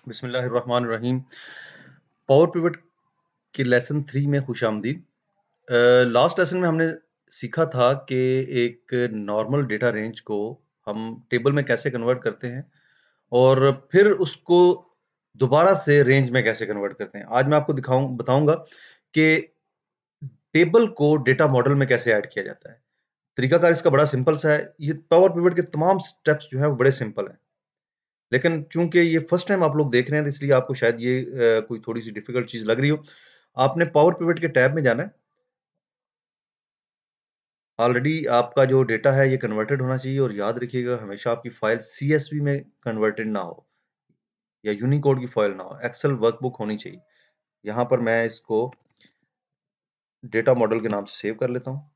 बिस्मिल्लाहिर्रहमानिर्रहीम। Power pivot के lesson 3 में खुशामदीद। लास्ट लेसन में हमने सीखा था कि एक नॉर्मल डेटा रेंज को हम टेबल में कैसे कन्वर्ट करते हैं और फिर उसको दोबारा से रेंज में कैसे कन्वर्ट करते हैं। आज मैं आपको बताऊँगा कि टेबल को डेटा मॉडल में कैसे ऐड किया जाता है। तरीकाकार इसका बड़ा सिंपल सा है। ये पावर पिवट के तमाम स्टेप्स जो हैं वो बड़े सिंपल हैं। लेकिन चूँकि ये फर्स्ट टाइम आप लोग देख रहे हैं, तो इसलिए आपको शायद ये कोई थोड़ी-सी डिफ़िकल्ट चीज़ लग रही हो। आपने पावर पिवट के टैब में जाना है। ऑलरेडी आपका जो डेटा है, ये कन्वर्टेड होना चाहिए और याद रखिएगा हमेशा आपकी फ़ाइल सीएसवी में कन्वर्टेड ना हो या यूनिकोड की फ़ाइल ना हो, एक्सेल वर्कबुक होनी चाहिए। यहाँ पर मैं इसको डेटा मॉडल के नाम से सेव कर लेता हूँ।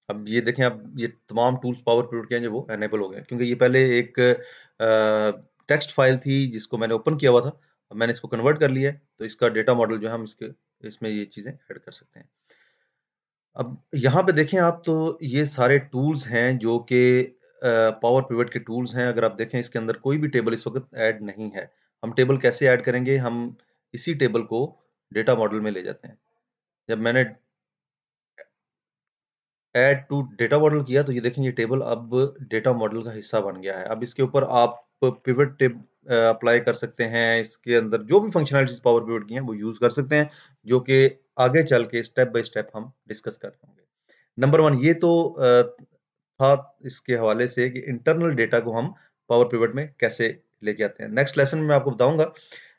अब ये देखें, अब ये तमाम टूल्स पावर पिवट के हैं जो वो इनेबल हो गए हैं, क्योंकि ये पहले एक टेक्स्ट फाइल थी जिसको मैंने ओपन किया हुआ था। अब मैंने इसको कन्वर्ट कर लिया है, तो इसका डेटा मॉडल जो है हम इसमें ये चीज़ें ऐड कर सकते हैं। अब यहाँ पे देखें आप, तो ये सारे टूल्स हैं जो कि पावर पिवट के टूल्स हैं। अगर आप देखें, इसके अंदर कोई भी टेबल इस वक़्त ऐड नहीं है। हम टेबल कैसे ऐड करेंगे? हम इसी टेबल को डेटा मॉडल में ले जाते हैं। जब मैंने ऐड टू डेटा मॉडल किया, तो ये देखें, ये टेबल अब डेटा मॉडल का हिस्सा बन गया है। अब इसके ऊपर आप पिवट अप्लाई कर सकते हैं। इसके अंदर जो भी फंक्शनैलिटीज़ पावर पिवट की हैं, वो यूज़ कर सकते हैं, जो कि आगे चल के स्टेप बाय स्टेप हम डिस्कस कर पाएँगे। नंबर 1 ये तो था इसके हवाले से कि इंटरनल डेटा को हम पावर पिवट में कैसे लेके आते हैं। नेक्स्ट लेसन में मैं आपको बताऊँगा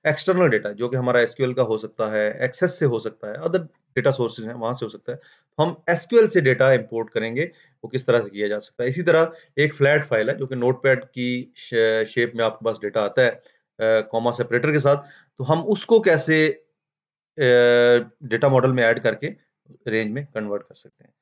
एक्सटर्नल डेटा, जो कि हमारा एसक्यूएल का हो सकता है, एक्सेस से हो सकता है, अदर डेटा सोर्सेज़ हैं, वहाँ से हो सकता है। हम एसक्यूएल से डेटा इम्पोर्ट करेंगे, वो किस तरह से किया जा सकता है। इसी तरह एक फ्लैट फाइल है, जो कि नोटपैड की शेप में आपके पास डेटा आता है, कॉमा सेपरेटर के साथ, तो हम उसको कैसे डेटा मॉडल में ऐड करके रेंज में कन्वर्ट कर सकते हैं।